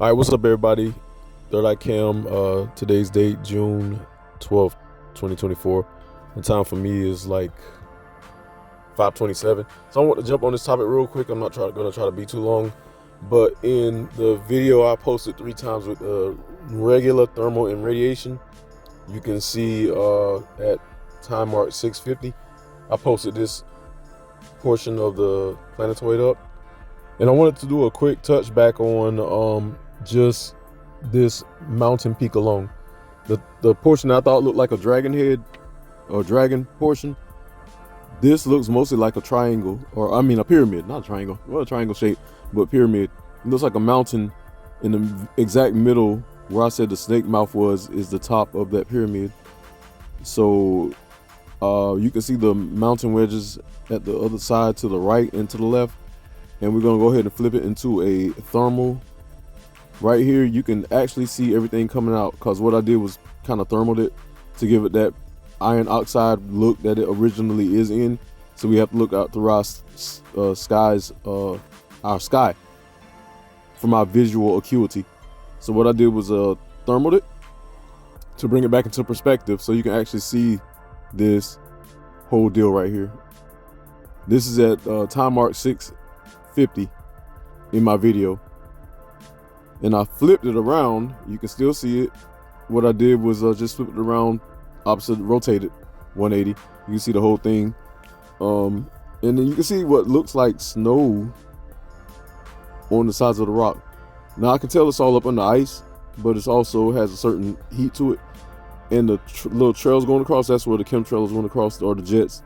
All right, what's up, everybody? Third Eye Cam. Today's date, June 12th, 2024. The time for me is like 5:27. So I want to jump on this topic real quick. I'm not going to try to be too long, but in the video I posted 3 times with regular thermal and radiation, you can see at time mark 6:50, I posted this portion of the Planetoid up, and I wanted to do a quick touch back on just this mountain peak alone. The portion I thought looked like a dragon head or dragon portion, this looks mostly like a triangle, or I mean a pyramid, not a triangle, well, a triangle shape, but pyramid. It looks like a mountain. In the exact middle where I said the snake mouth is the top of that pyramid. So you can see the mountain wedges at the other side, to the right and to the left, and we're gonna go ahead and flip it into a thermal. Right here you can actually see everything coming out, because what I did was kind of thermaled it to give it that iron oxide look that it originally is in. So we have to look out through our sky for our visual acuity. So what I did was thermaled it to bring it back into perspective, so you can actually see this whole deal right here. This is at time mark 6:50 in my video, and I flipped it around. You can still see it. What I did was just flip it around, opposite, rotate it 180. You can see the whole thing, and then you can see what looks like snow on the sides of the rock. Now I can tell it's all up on the ice, but it also has a certain heat to it, and the little trails going across, that's where the chemtrails went across, or the jets,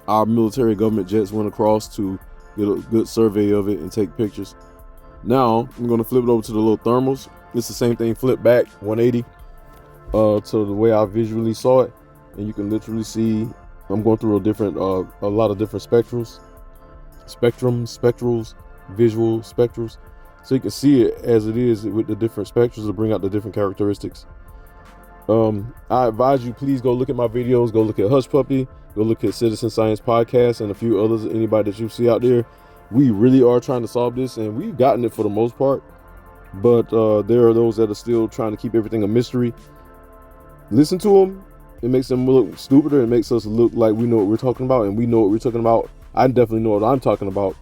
our military government jets went across to get a good survey of it and take pictures. Now I'm going to flip it over to the little thermals. It's the same thing, flip back 180 to the way I visually saw it, and you can literally see I'm going through a lot of different spectrals, visual spectrals, so you can see it as it is with the different spectrals to bring out the different characteristics. I advise you, please go look at my videos, go look at Hush Puppy, go look at Citizen Science Podcast, and a few others, anybody that you see out there. We really are trying to solve this, and we've gotten it for the most part, but there are those that are still trying to keep everything a mystery. Listen to them. It makes them look stupider. It makes us look like we know what we're talking about, and we know what we're talking about. I definitely know what I'm talking about.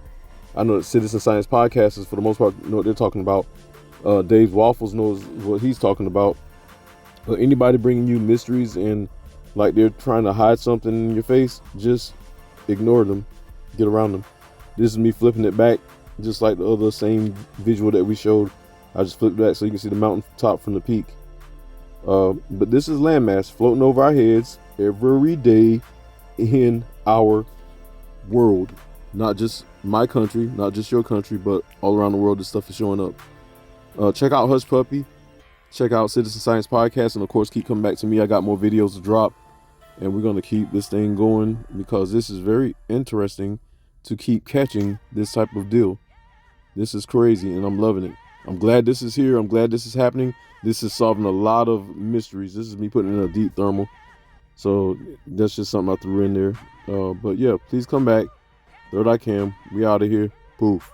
I know that Citizen Science Podcast is, for the most part, know what they're talking about. Dave Waffles knows what he's talking about. But anybody bringing you mysteries and like they're trying to hide something in your face, just ignore them, get around them. This is me flipping it back, just like the other same visual that we showed. I just flipped back so you can see the mountain top from the peak. But this is landmass floating over our heads every day in our world. Not just my country, not just your country, but all around the world this stuff is showing up. Check out Hush Puppy. Check out Citizen Science Podcast, and of course keep coming back to me. I got more videos to drop, and we're going to keep this thing going, because this is very interesting to keep catching this type of deal. This is crazy, and I'm loving it. I'm glad this is here. I'm glad this is happening. This is solving a lot of mysteries. This is me putting in a deep thermal, so that's just something I threw in there. But yeah, please come back. Third Eye Cam, we out of here. Poof.